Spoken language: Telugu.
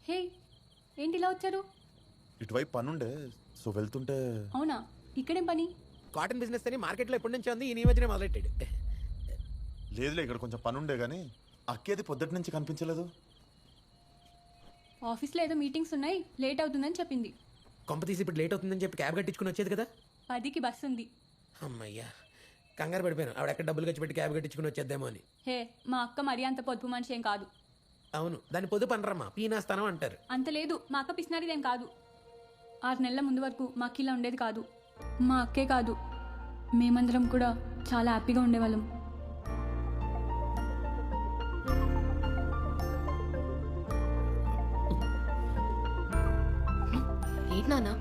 హే, ఏంటి ఇలా వచ్చారు? ఇటువైపు పనుండే సో వెళ్తుంటే. అవునా, ఇక్కడేం పని? కాటన్ బిజినెస్ అని మార్కెట్లో ఎప్పటి నుంచి ఉంది, ఈ మధ్యనే మొదలెట్టాడు. లేదులే, ఇక్కడ కొంచెం పనుండే కానీ అక్కేది పొద్దుటి నుంచి కనిపించలేదు. ఆఫీస్లో ఏదో మీటింగ్స్ ఉన్నాయి, లేట్ అవుతుందని చెప్పింది. కొంప తీసి ఇప్పుడు లేట్ అవుతుందని చెప్పి క్యాబ్ కట్టించుకుని వచ్చేది కదా. 10కి బస్సు ఉంది. అమ్మయ్యా, కంగారు పడిపోయాను. ఆవిడ ఎక్కడ డబ్బులు ఖర్చు పెట్టి క్యాబ్ కట్టించుకుని వచ్చేద్దామో అని. హే, మా అక్క మరీ అంత పొదుపు మనిషి ఏం కాదు. అవును, దాన్ని పొదుపు అనరమ్మా, పీనాస్తానం అంటారు. అంత లేదు, మా అక్క పిసినారిదేం కాదు. 6 నెలల ముందు వరకు మా అక్క ఇలా ఉండేది కాదు. మా అక్కే కాదు, మేమందరం కూడా చాలా హ్యాపీగా ఉండేవాళ్ళం. ఏంటి నాన్న